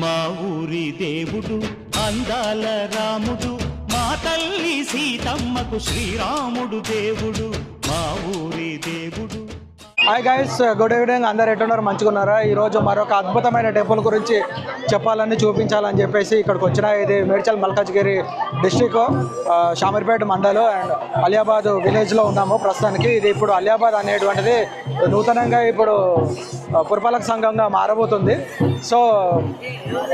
మా ఊరి దేవుడు అందాల రాముడు, మా తల్లి సీతమ్మకు శ్రీరాముడు దేవుడు, మా ఊరి దేవుడు. Hi guys, good evening. అందరు ఎట్టున్నారు? మంచిగున్నారా? ఈరోజు మరొక అద్భుతమైన టెంపుల్ గురించి చెప్పాలని చూపించాలని చెప్పేసి ఇక్కడికి వచ్చిన. ఇది మేడ్చల్ మల్కాజ్గిరి డిస్టిక్ షామీర్పేట మండలం అండ్ అలియాబాద్ విలేజ్లో ఉన్నాము ప్రస్తుతానికి. ఇది ఇప్పుడు అలియాబాద్ అనేటువంటిది నూతనంగా ఇప్పుడు పురపాలక సంఘంగా మారబోతుంది. సో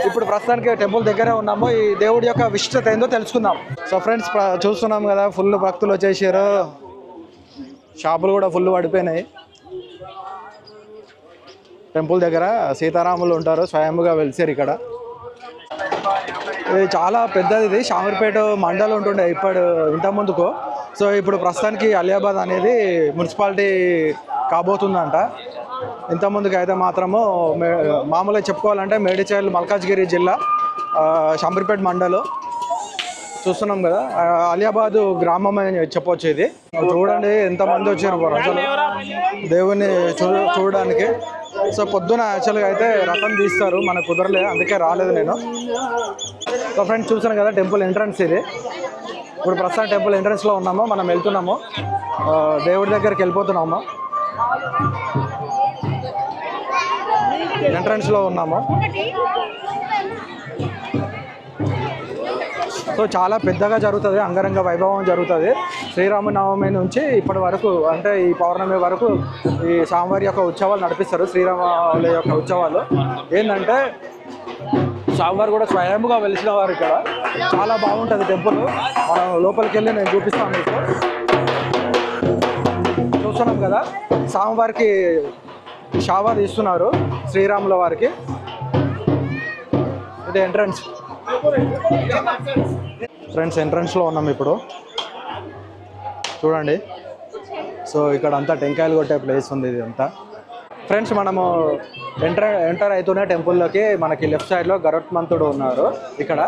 ఇప్పుడు ప్రస్తుతానికి టెంపుల్ దగ్గరే ఉన్నాము. ఈ దేవుడి యొక్క విశిష్టత ఏందో తెలుసుకుందాం. సో ఫ్రెండ్స్, చూస్తున్నాం కదా, ఫుల్ భక్తులు వచ్చేసారు. షాపులు కూడా ఫుల్ పడిపోయినాయి. టెంపుల్ దగ్గర సీతారాములు ఉంటారు, స్వయంగా వెలిసారు ఇక్కడ. ఇది చాలా పెద్దది. ఇది షామీర్పేట మండలం ఉంటుండే ఇంత ముందుకు. సో ఇప్పుడు ప్రస్తుతానికి అలియాబాద్ అనేది మున్సిపాలిటీ కాబోతుందంట. ఇంతకుముందుకు అయితే మాత్రము మామూలుగా చెప్పుకోవాలంటే మేడ్చల్ మల్కాజ్గిరి జిల్లా షామీర్పేట మండలం చూస్తున్నాం కదా, అలియాబాద్ గ్రామం అని చెప్పొచ్చు. ఇది చూడండి ఎంతమంది వచ్చారు ప్రజలు దేవుని చూడడానికి. సో పొద్దున యాక్చువల్గా అయితే రథం తీస్తారు, మనకు కుదరలేదు, అందుకే రాలేదు నేను. సో ఫ్రెండ్స్, చూసాను కదా టెంపుల్ ఎంట్రన్స్ ఇది. ఇప్పుడు ప్రస్తుతం టెంపుల్ ఎంట్రన్స్లో ఉన్నాము, మనం వెళ్తున్నాము, దేవుడి దగ్గరికి వెళ్ళిపోతున్నాము. ఎంట్రన్స్లో ఉన్నాము. సో చాలా పెద్దగా జరుగుతుంది, అంగరంగ వైభవం జరుగుతుంది. శ్రీరామనవమి నుంచి ఇప్పటి వరకు, అంటే ఈ పౌర్ణమి వరకు ఈ స్వామివారి యొక్క ఉత్సవాలు నడిపిస్తారు. శ్రీరాముల యొక్క ఉత్సవాలు ఏంటంటే స్వామివారు కూడా స్వయంగా వెలిసిన వారు. ఇక్కడ చాలా బాగుంటుంది టెంపుల్. మనం లోపలికి వెళ్ళి నేను చూపిస్తాను మీకు. చూస్తున్నాం కదా, స్వామివారికి షావా తీస్తున్నారు శ్రీరాముల వారికి. ఇది ఎంట్రన్స్. ఫ్రెండ్స్, ఎంట్రన్స్లో ఉన్నాం ఇప్పుడు, చూడండి. సో ఇక్కడ అంతా టెంకాయలు కొట్టే ప్లేస్ ఉంది ఇది అంతా. ఫ్రెండ్స్, మనము ఎంటర్ అవుతూనే టెంపుల్లోకి మనకి లెఫ్ట్ సైడ్లో గరుత్మంతుడు ఉన్నారు ఇక్కడ.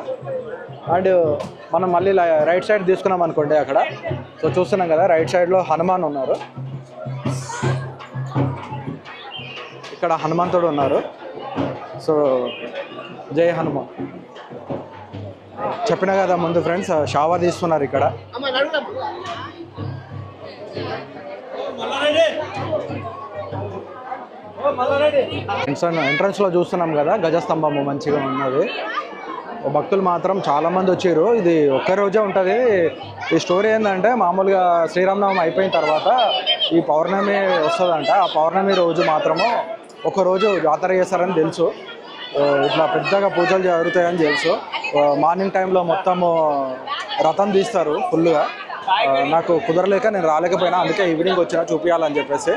అండ్ మనం మళ్ళీ రైట్ సైడ్ తీసుకున్నాం అనుకోండి అక్కడ. సో చూస్తున్నాం కదా, రైట్ సైడ్లో హనుమాన్ ఉన్నారు. ఇక్కడ హనుమంతుడు ఉన్నారు. సో జై హనుమాన్ చెప్పిన కదా ముందు. ఫ్రెండ్స్, షావా తీస్తున్నారు ఇక్కడ. ఎంట్రన్స్లో చూస్తున్నాం కదా, గజస్తంభము మంచిగా ఉన్నది. భక్తులు మాత్రం చాలామంది వచ్చారు. ఇది ఒక్క రోజే ఉంటుంది. ఈ స్టోరీ ఏంటంటే, మామూలుగా శ్రీరామనవమి అయిపోయిన తర్వాత ఈ పౌర్ణమి వస్తుందంట. ఆ పౌర్ణమి రోజు మాత్రము ఒకరోజు జాతర చేస్తారని తెలుసు. ఇట్లా పెద్దగా పూజలు జరుగుతాయని తెలుసు. మార్నింగ్ టైంలో మొత్తము రథం తీస్తారు ఫుల్గా. నాకు కుదరలేక నేను రాలేకపోయినా, అందుకే ఈవినింగ్ వచ్చినా చూపించాలని చెప్పేసి.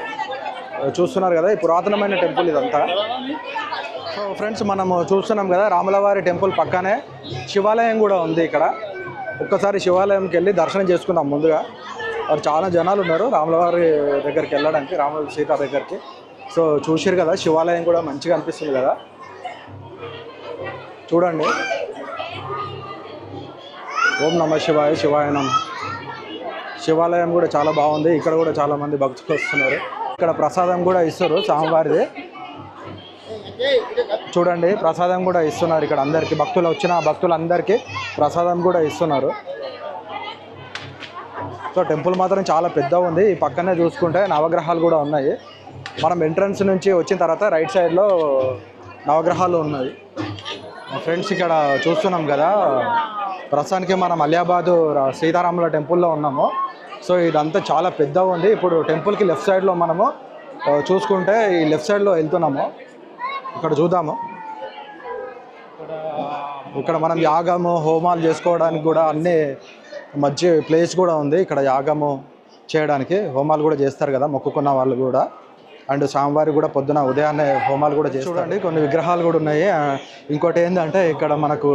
చూస్తున్నారు కదా, ఈ పురాతనమైన టెంపుల్ ఇదంతా. సో ఫ్రెండ్స్, మనము చూస్తున్నాం కదా, రాములవారి టెంపుల్ పక్కనే శివాలయం కూడా ఉంది ఇక్కడ. ఒక్కసారి శివాలయంకి వెళ్ళి దర్శనం చేసుకుందాం ముందుగా. వారు చాలా జనాలు ఉన్నారు రాములవారి దగ్గరికి వెళ్ళడానికి, రాముల సీత దగ్గరికి. సో చూసారు కదా, శివాలయం కూడా మంచిగా అనిపిస్తుంది కదా, చూడండి. ఓం నమ శివాయ, శివాయ నమ. శివాలయం కూడా చాలా బాగుంది. ఇక్కడ కూడా చాలామంది భక్తులు వస్తున్నారు. ఇక్కడ ప్రసాదం కూడా ఇస్తారు స్వామివారిది. చూడండి, ప్రసాదం కూడా ఇస్తున్నారు ఇక్కడ అందరికీ. భక్తులు వచ్చిన భక్తులందరికీ ప్రసాదం కూడా ఇస్తున్నారు. సో టెంపుల్ మాత్రం చాలా పెద్ద ఉంది. ఈ పక్కనే చూసుకుంటే నవగ్రహాలు కూడా ఉన్నాయి. మనం ఎంట్రన్స్ నుంచి వచ్చిన తర్వాత రైట్ సైడ్లో నవగ్రహాలు ఉన్నాయి. ఫ్రెండ్స్, ఇక్కడ చూస్తున్నాం కదా, ప్రస్తుతానికి మనం అలియాబాద్ సీతారాముల టెంపుల్లో ఉన్నాము. సో ఇదంతా చాలా పెద్దగా ఉంది. ఇప్పుడు టెంపుల్కి లెఫ్ట్ సైడ్లో మనము చూసుకుంటే ఈ లెఫ్ట్ సైడ్లో వెళ్తున్నాము. ఇక్కడ చూద్దాము. ఇక్కడ మనం యాగము హోమాలు చేసుకోవడానికి కూడా అన్ని మంచి ప్లేస్ కూడా ఉంది. ఇక్కడ యాగము చేయడానికి హోమాలు కూడా చేస్తారు కదా మొక్కుకున్న వాళ్ళు కూడా. అండ్ స్వామివారి కూడా పొద్దున ఉదయాన్నే హోమాలు కూడా చేస్తారు. చూడండి, కొన్ని విగ్రహాలు కూడా ఉన్నాయి. ఇంకోటి ఏంటంటే, ఇక్కడ మనకు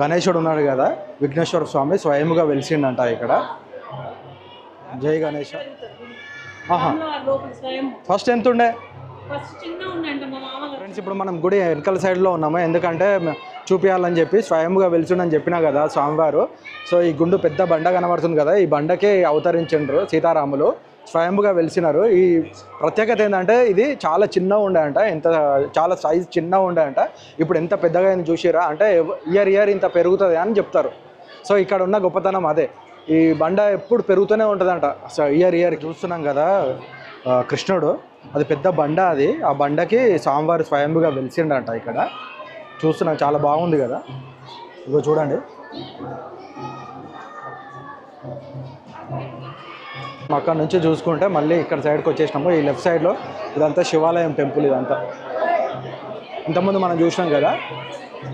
గణేశుడు ఉన్నాడు కదా, విఘ్నేశ్వర స్వామి స్వయంగా వెలిసిండంట ఇక్కడ. జై గణేష. ఫస్ట్ ఎంత ఉండే? ఫ్రెండ్స్, ఇప్పుడు మనం గుడి వెనకాల సైడ్లో ఉన్నాము. ఎందుకంటే చూపించాలని చెప్పి స్వయంగా వెలిసిండని చెప్పినా కదా స్వామివారు. సో ఈ గుండు పెద్ద బండ కనబడుతుంది కదా, ఈ బండకే అవతరించిండ్రు సీతారాములు. స్వయంభుగా వెలిసినారు. ఈ ప్రత్యేకత ఏంటంటే ఇది చాలా చిన్నగా ఉండే చాలా సైజ్ చిన్నగా ఉండే ఇప్పుడు ఎంత పెద్దగా అయింది చూసిరా అంటే ఇయర్ ఇంత పెరుగుతుంది అని చెప్తారు. సో ఇక్కడ ఉన్న గొప్పతనం అదే. ఈ బండ ఎప్పుడు పెరుగుతూనే ఉంటుందంట. సో ఇయర్ చూస్తున్నాం కదా కృష్ణుడు, అది పెద్ద బండ. అది ఆ బండకి స్వామివారు స్వయంభుగా వెలిసిండంట. ఇక్కడ చూస్తున్నాం, చాలా బాగుంది కదా. ఇగో చూడండి, అక్కడ నుంచి చూసుకుంటే మళ్ళీ ఇక్కడ సైడ్కి వచ్చేసినాము. ఈ లెఫ్ట్ సైడ్లో ఇదంతా శివాలయం టెంపుల్. ఇదంతా ఇంతకుముందు మనం చూసినాం కదా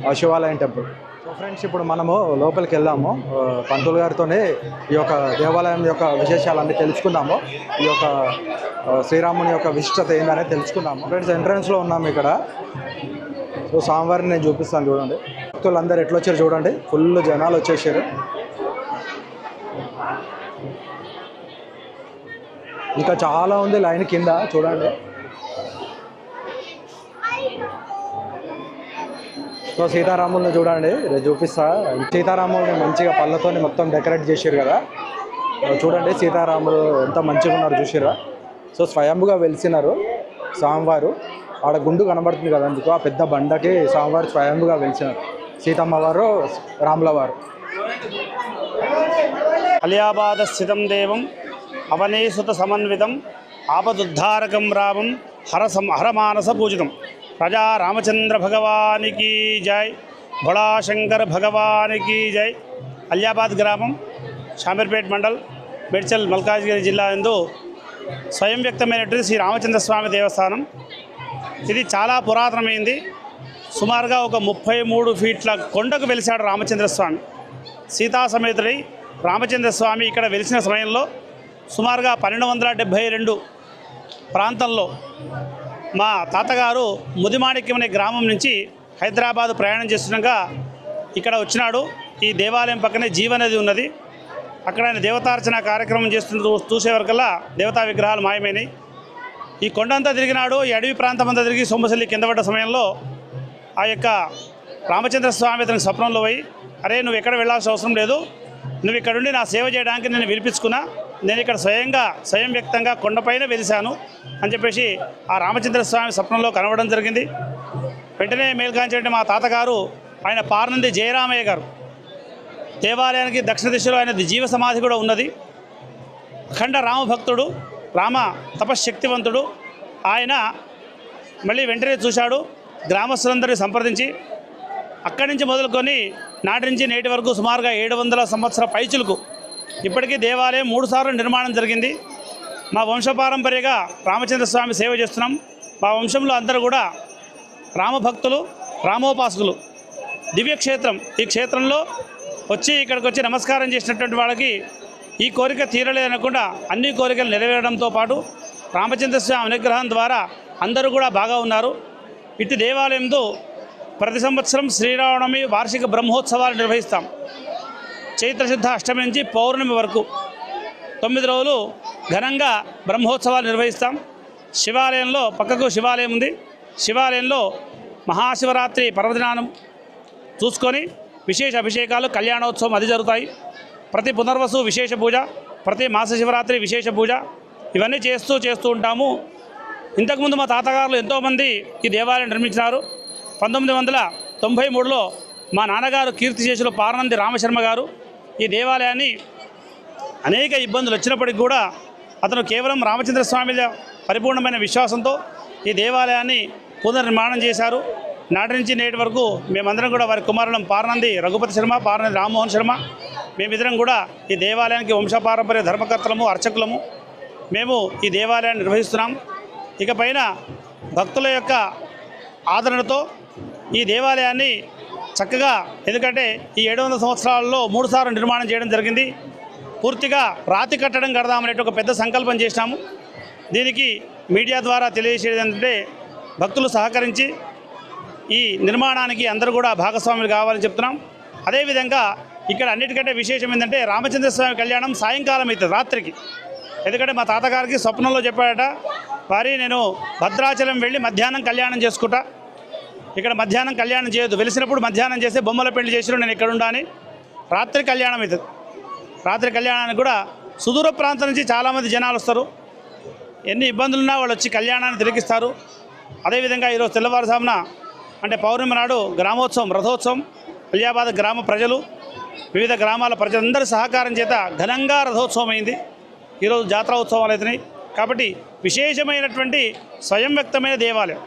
ఆ శివాలయం టెంపుల్. సో ఫ్రెండ్స్, ఇప్పుడు మనము లోపలికి వెళ్దాము. పంతులు గారితోనే ఈ యొక్క దేవాలయం యొక్క విశేషాలన్నీ తెలుసుకుందాము. ఈ యొక్క శ్రీరాముని యొక్క విశిష్టత ఏందనేది తెలుసుకుందాము. ఫ్రెండ్స్, ఎంట్రన్స్లో ఉన్నాము ఇక్కడ. సో స్వామివారిని నేను చూపిస్తాను చూడండి. భక్తులు అందరు ఎట్లా వచ్చారు చూడండి, ఫుల్ జనాలు వచ్చేసారు. ఇంకా చాలా ఉంది లైన్ కింద చూడండి. సో సీతారాముల్ని చూడండి, చూపిస్తా. సీతారాముల్ని మంచిగా పళ్ళతోని మొత్తం డెకరేట్ చేసారు కదా. చూడండి సీతారాములు ఎంత మంచిగా ఉన్నారు చూసిరా. సో స్వయంభుగా వెలిసినారు స్వామివారు. ఆడ గుండు కనబడుతుంది కదా, అందుకు ఆ పెద్ద బండకి స్వామివారు స్వయంభుగా వెలిసినారు. సీతమ్మ వారు, రాముల వారు. అలియాబాద స్థితం దేవం అవనేసుత సమన్వితం ఆపదుద్ధారకం రామం హరమానస పూజితం. ప్రజా రామచంద్ర భగవానికి జై, భోళా శంకర్ భగవానికి జై. అలియాబాద్ గ్రామం, షామీర్పేట్ మండల్, మేడ్చల్ మల్కాజ్గిరి జిల్లా యందు స్వయం వ్యక్తమైనటువంటి శ్రీ రామచంద్ర స్వామి దేవస్థానం. ఇది చాలా పురాతనమైంది. సుమారుగా ఒక 33 ఫీట్ల కొండకు వెలిశాడు రామచంద్ర స్వామి. సీతా సమేతుడై రామచంద్ర స్వామి ఇక్కడ వెలిసిన సమయంలో సుమారుగా 1272 ప్రాంతంలో మా తాతగారు ముదిమాణిక్యం అనే గ్రామం నుంచి హైదరాబాద్ ప్రయాణం చేస్తుండగా ఇక్కడ వచ్చినాడు. ఈ దేవాలయం పక్కనే జీవనది ఉన్నది. అక్కడ ఆయన దేవతార్చన కార్యక్రమం చేస్తున్న చూసే వరకల్లా దేవతా విగ్రహాలు మాయమైనాయి. ఈ కొండంతా తిరిగినాడు. ఈ అడవి ప్రాంతం అంతా తిరిగి సొమ్మసల్లి కింద పడ్డ సమయంలో ఆ యొక్క రామచంద్ర స్వామి అతనికి స్వప్నంలో పోయి, అరే నువ్వు ఎక్కడ వెళ్ళాల్సిన అవసరం లేదు, నువ్వు ఇక్కడ ఉండి నా సేవ చేయడానికి నేను పిలిపించుకున్నా, నేను ఇక్కడ స్వయం వ్యక్తంగా కొండపైన వెలిశాను అని చెప్పేసి ఆ రామచంద్ర స్వామి స్వప్నంలో కనబడడం జరిగింది. వెంటనే మేల్కాంచి మా తాతగారు, ఆయన పార్నంది జయరామయ్య గారు, దేవాలయానికి దక్షిణ దిశలో ఆయన జీవ సమాధి కూడా ఉన్నది. అఖండ రామభక్తుడు, రామ తపశ్శక్తివంతుడు. ఆయన మళ్ళీ వెంటనే చూశాడు. గ్రామస్తులందరినీ సంప్రదించి అక్కడి నుంచి మొదలుకొని నాటి నుంచి నేటి వరకు సుమారుగా 700 సంవత్సరాల పైచులకు ఇప్పటికీ దేవాలయం 3 సార్లు నిర్మాణం జరిగింది. మా వంశపారంపర్యంగా రామచంద్ర స్వామి సేవ చేస్తున్నాం. మా వంశంలో అందరూ కూడా రామభక్తులు, రామోపాసకులు. దివ్యక్షేత్రం, ఈ క్షేత్రంలో వచ్చి ఇక్కడికి వచ్చి నమస్కారం చేసినటువంటి వాళ్ళకి ఈ కోరిక తీరలేదనకుండా అన్ని కోరికలు నెరవేరడంతో పాటు రామచంద్ర స్వామి అనుగ్రహం ద్వారా అందరూ కూడా బాగా ఉన్నారు. ఇటు దేవాలయంలో ప్రతి సంవత్సరం శ్రీరామనవమి వార్షిక బ్రహ్మోత్సవాలు నిర్వహిస్తాం. చైత్రశుద్ధ అష్టమి నుంచి పౌర్ణమి వరకు 9 రోజులు ఘనంగా బ్రహ్మోత్సవాలు నిర్వహిస్తాం. శివాలయంలో పక్కకు శివాలయం ఉంది. శివాలయంలో మహాశివరాత్రి పర్వదినానం చూసుకొని విశేష అభిషేకాలు, కళ్యాణోత్సవం అది జరుగుతాయి. ప్రతి పునర్వసు విశేష పూజ, ప్రతి మాస శివరాత్రి విశేష పూజ, ఇవన్నీ చేస్తూ ఉంటాము. ఇంతకుముందు మా తాతగారులు ఎంతోమంది ఈ దేవాలయం నిర్మించినారు. 1993లో మా నాన్నగారు కీర్తిశేషులు పార్నంది రామశర్మ గారు ఈ దేవాలయాన్ని అనేక ఇబ్బందులు వచ్చినప్పటికీ కూడా అతను కేవలం రామచంద్ర స్వామి పరిపూర్ణమైన విశ్వాసంతో ఈ దేవాలయాన్ని పునర్నిర్మాణం చేశారు. నాటి నుంచి నేటి వరకు మేమందరం కూడా వారి కుమారులం పార్నంది రఘుపతి శర్మ, పార్నంది రామ్మోహన్ శర్మ, మేమిద్దరం కూడా ఈ దేవాలయానికి వంశపారంపర్య ధర్మకర్తలము, అర్చకులము. మేము ఈ దేవాలయాన్ని నిర్వహిస్తున్నాం. ఇకపైన భక్తుల యొక్క ఆదరణతో ఈ దేవాలయాన్ని చక్కగా, ఎందుకంటే ఈ 700 సంవత్సరాలలో 3 సార్లు నిర్మాణం చేయడం జరిగింది. పూర్తిగా రాతి కట్టడం కడదామనే ఒక పెద్ద సంకల్పం చేసినాము. దీనికి మీడియా ద్వారా తెలియజేసేది ఏంటంటే భక్తులు సహకరించి ఈ నిర్మాణానికి అందరూ కూడా భాగస్వాములు కావాలని చెప్తున్నాం. అదేవిధంగా ఇక్కడ అన్నిటికంటే విశేషం ఏంటంటే రామచంద్ర స్వామి కళ్యాణం సాయంకాలం అవుతుంది, రాత్రికి. ఎందుకంటే మా తాతగారికి స్వప్నంలో చెప్పాడట, వారి నేను భద్రాచలం వెళ్ళి మధ్యాహ్నం కళ్యాణం చేసుకుంటా, ఇక్కడ మధ్యాహ్నం కళ్యాణం చేయొద్దు, వెలిసినప్పుడు మధ్యాహ్నం చేస్తే బొమ్మల పెళ్లి చేసినా నేను ఇక్కడ ఉండా అని. రాత్రి కళ్యాణం అవుతుంది. రాత్రి కళ్యాణానికి కూడా సుదూర ప్రాంతం నుంచి చాలామంది జనాలు వస్తారు. ఎన్ని ఇబ్బందులున్నా వాళ్ళు వచ్చి కళ్యాణాన్ని తిలకిస్తారు. అదేవిధంగా ఈరోజు తెల్లవారుజామున అంటే పౌర్ణమి నాడు గ్రామోత్సవం, రథోత్సవం, అలియాబాద్ గ్రామ ప్రజలు, వివిధ గ్రామాల ప్రజలందరి సహకారం చేత ఘనంగా రథోత్సవం అయింది. ఈరోజు జాతర ఉత్సవాలు అవుతున్నాయి. కాబట్టి విశేషమైనటువంటి స్వయం వ్యక్తమైన దేవాలయం.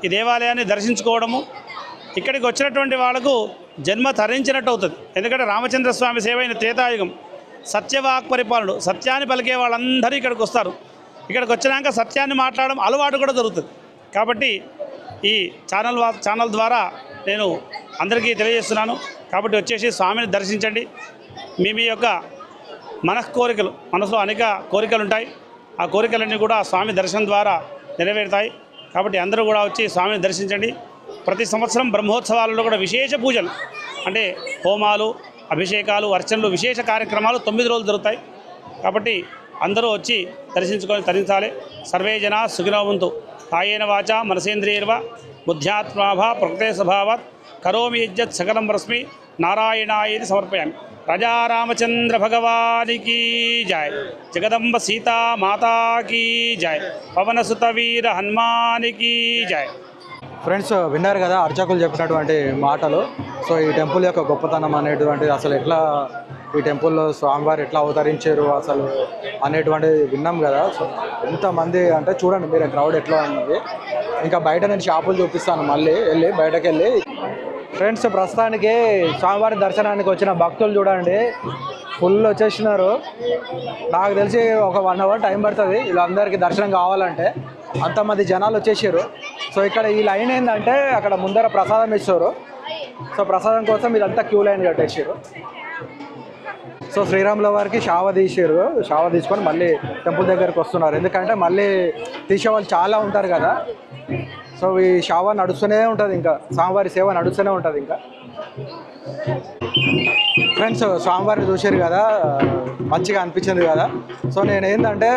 ఈ దేవాలయాన్ని దర్శించుకోవడము ఇక్కడికి వచ్చినటువంటి వాళ్ళకు జన్మ తరించినట్టు అవుతుంది. ఎందుకంటే రామచంద్రస్వామి సేవ అయిన త్రేతాయుగం, సత్యవాక్ పరిపాలనుడు, సత్యాన్ని పలికే వాళ్ళందరూ ఇక్కడికి వస్తారు. ఇక్కడికి వచ్చినాక సత్యాన్ని మాట్లాడడం అలవాటు కూడా జరుగుతుంది. కాబట్టి ఈ ఛానల్ ద్వారా నేను అందరికీ తెలియజేస్తున్నాను. కాబట్టి వచ్చేసి స్వామిని దర్శించండి. మీ యొక్క మనసులో అనేక కోరికలు ఉంటాయి. ఆ కోరికలన్నీ కూడా స్వామి దర్శనం ద్వారా నెరవేరుతాయి. కాబట్టి అందరూ కూడా వచ్చి స్వామిని దర్శించండి. ప్రతి సంవత్సరం బ్రహ్మోత్సవాలలో కూడా విశేష పూజలు అంటే హోమాలు, అభిషేకాలు, అర్చనలు, విశేష కార్యక్రమాలు 9 రోజులు జరుగుతాయి. కాబట్టి అందరూ వచ్చి దర్శించుకొని తరించాలి. సర్వే జనా సుఖినో భవంతు. కాయేన వాచా మనసేంద్రియర్వ బుద్ధ్యాత్మాభా ప్రకృతే స్వభావాత్ కరోమి యజ్జత్ సకలం రశ్మి నారాయణాయేతి సమర్పయామి. ప్రజా రామచంద్ర భగవానికి జై. జగదంబ సీతా మాతాకి జై. పవనసుత వీర హనుమానికి జై. ఫ్రెండ్స్, విన్నారు కదా అర్చకులు చెప్పినటువంటి మాటలు. సో ఈ టెంపుల్ యొక్క గొప్పతనం అనేటువంటిది, అసలు ఎట్లా ఈ టెంపుల్లో స్వామివారు ఎట్లా అవతరించారు అసలు అనేటువంటిది విన్నాం కదా. సో ఎంతమంది అంటే చూడండి మీరు, క్రౌడ్ ఎట్లా ఉన్నది. ఇంకా బయట నేను షాపులు చూపిస్తాను, మళ్ళీ బయటకు వెళ్ళి. ఫ్రెండ్స్, ప్రస్తుతానికి స్వామివారి దర్శనానికి వచ్చిన భక్తులు చూడండి ఫుల్ వచ్చేసినారు. నాకు తెలిసి ఒక 1 అవర్ టైం పడుతుంది వీళ్ళందరికీ దర్శనం కావాలంటే, అంతమంది జనాలు వచ్చేసారు. సో ఇక్కడ ఈ లైన్ ఏంటంటే అక్కడ ముందర ప్రసాదం ఇస్తారు. సో ప్రసాదం కోసం ఇదంతా క్యూ లైన్ కట్టేసారు. సో శ్రీరాముల వారికి షావ తీసారు. షావ తీసుకొని మళ్ళీ టెంపుల్ దగ్గరికి వస్తున్నారు. ఎందుకంటే మళ్ళీ తీసేవాళ్ళు చాలా ఉంటారు కదా. సో ఈ షావ నడుస్తూనే ఉంటుంది, ఇంకా స్వామివారి సేవ నడుస్తూనే ఉంటుంది. ఇంకా ఫ్రెండ్స్, స్వామివారిని చూసారు కదా, మంచిగా అనిపించింది కదా. సో నేను ఏంటంటే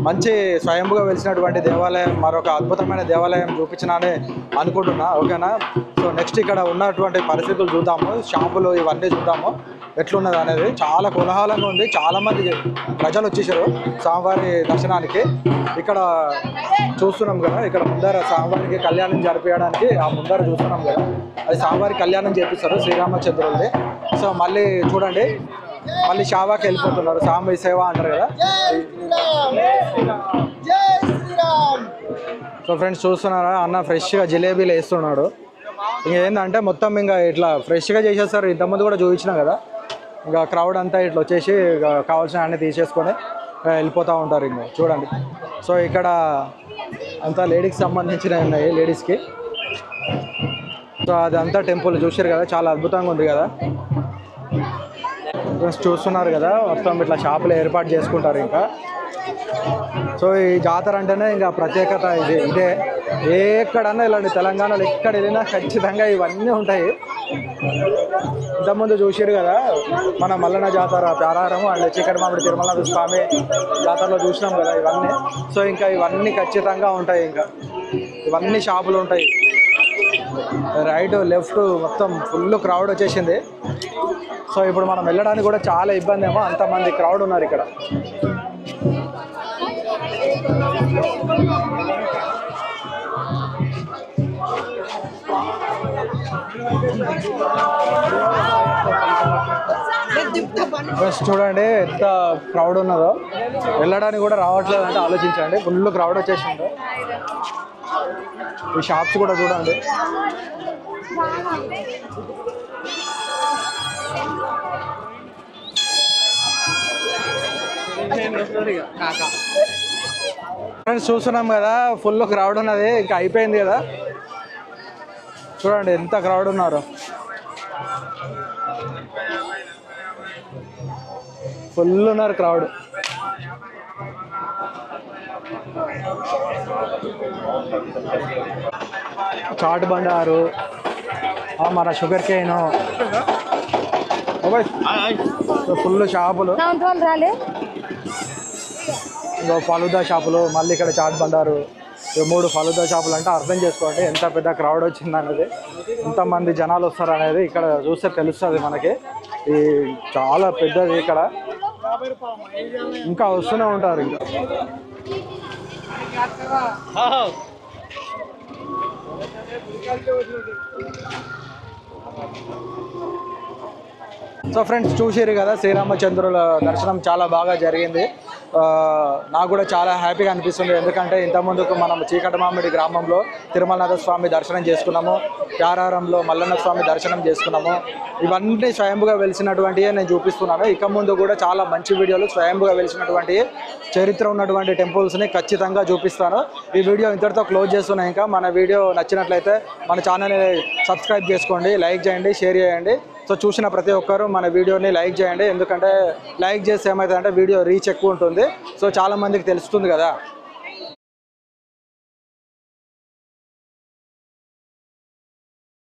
మంచి స్వయంభుగా వెలిసినటువంటి దేవాలయం, మరొక అద్భుతమైన దేవాలయం చూపించినానే అనుకుంటున్నా. ఓకేనా? సో నెక్స్ట్ ఇక్కడ ఉన్నటువంటి పరిస్థితులు చూద్దాము, షాపులు ఇవన్నీ చూద్దాము ఎట్లున్నది అనేది. చాలా కోలాహలంగా ఉంది, చాలామంది ప్రజలు వచ్చేసారు స్వామివారి దర్శనానికి. ఇక్కడ చూస్తున్నాం కదా, ఇక్కడ ముందర స్వామివారికి కళ్యాణం జరిపించడానికి ఆ ముందర చూస్తున్నాం కదా, అది స్వామివారి కళ్యాణం చేపిస్తారు శ్రీరామచంద్రుడిని. సో మళ్ళీ చూడండి, మళ్ళీ షావాకి వెళ్ళిపోతున్నారు. స్వామి సేవ అంటారు కదా. సో ఫ్రెండ్స్ చూస్తున్నారా, అన్న ఫ్రెష్గా జిలేబీలు వేస్తున్నాడు. ఇంకేంటంటే మొత్తం ఇంకా ఇట్లా ఫ్రెష్గా చేసేస్తారు. ఇంతకుముందు కూడా చూపించినా కదా. ఇంకా క్రౌడ్ అంతా ఇట్లా వచ్చేసి కావాల్సిన అన్నీ తీసేసుకొని వెళ్ళిపోతూ ఉంటారు. ఇంకా చూడండి. సో ఇక్కడ అంతా లేడీస్కి సంబంధించినవి ఉన్నాయి, లేడీస్కి. సో అదంతా టెంపుల్ చూసారు కదా, చాలా అద్భుతంగా ఉంది కదా. చూస్తున్నారు కదా, మొత్తం ఇట్లా షాపులు ఏర్పాటు చేసుకుంటారు. ఇంకా సో ఈ జాతర అంటేనే ఇంకా ప్రత్యేకత ఇదే. ఎక్కడన్నా ఇలాంటి తెలంగాణలో ఎక్కడ వెళ్ళినా ఖచ్చితంగా ఇవన్నీ ఉంటాయి. ఇంతకుముందు చూసారు కదా మన మల్లన్న జాతర ప్యారారము అండ్ చిక్కడి మామిడి తిరుమల స్వామి జాతరలో చూసినాం కదా ఇవన్నీ. సో ఇంకా ఇవన్నీ ఖచ్చితంగా ఉంటాయి. ఇంకా ఇవన్నీ షాపులు ఉంటాయి. రైట్ లెఫ్ట్ మొత్తం ఫుల్ క్రౌడ్ వచ్చేసింది. సో ఇప్పుడు మనం వెళ్ళడానికి కూడా చాలా ఇబ్బంది ఏమో, అంతమంది క్రౌడ్ ఉన్నారు ఇక్కడ. చూడండి ఎంత క్రౌడ్ ఉన్నదో, వెళ్ళడానికి కూడా రావట్లేదు అంటే ఆలోచించండి. ఫుల్ క్రౌడ్ వచ్చేసింది. ఈ షాప్స్ కూడా చూడండి. ఫ్రెండ్స్ చూస్తున్నాం కదా, ఫుల్ క్రౌడ్ ఉన్నది. ఇంకా అయిపోయింది కదా, చూడండి ఎంత క్రౌడ్ ఉన్నారు. ఫుల్ ఉన్నారు క్రౌడ్. చాట్ బండారు, మన షుగర్ కేన్, ఫుల్ షాపులు, ఇంకో ఫలుదా షాపులు, మళ్ళీ ఇక్కడ చాట్ బండారు, 3 ఫలుదా షాపులు. అంటే అర్థం చేసుకోండి ఎంత పెద్ద క్రౌడ్ వచ్చింది అనేది, ఎంతమంది జనాలు వస్తారు అనేది ఇక్కడ చూస్తే తెలుస్తుంది మనకి. ఈ చాలా పెద్దది ఇక్కడ. ఇంకా వస్తూనే ఉంటారు ఇంకా. సో ఫ్రెండ్స్ చూసారు కదా, శ్రీరామచంద్రుల దర్శనం చాలా బాగా జరిగింది. నాకు కూడా చాలా హ్యాపీగా అనిపిస్తుంది. ఎందుకంటే ఇంతకుముందుకు మనం చీకటమామిడి గ్రామంలో తిరుమలనాథ స్వామి దర్శనం చేసుకున్నాము, యారారంలో మల్లన్న స్వామి దర్శనం చేసుకున్నాము. ఇవన్నీ స్వయంభుగా వెలిసినటువంటివి నేను చూపిస్తున్నాను. ఇక ముందు కూడా చాలా మంచి వీడియోలు స్వయంభుగా వెలిసినటువంటి చరిత్ర ఉన్నటువంటి టెంపుల్స్ని ఖచ్చితంగా చూపిస్తాను. ఈ వీడియో ఇంతటితో క్లోజ్ చేస్తున్నాను. ఇంకా మన వీడియో నచ్చినట్లయితే మన ఛానల్ని సబ్స్క్రైబ్ చేసుకోండి, లైక్ చేయండి, షేర్ చేయండి. సో చూసిన ప్రతి ఒక్కరు మన వీడియోని లైక్ చేయండి. ఎందుకంటే లైక్ చేస్తే ఏమవుతుందంటే వీడియో రీచ్ ఎక్కువ ఉంటుంది. సో చాలామందికి తెలుస్తుంది కదా.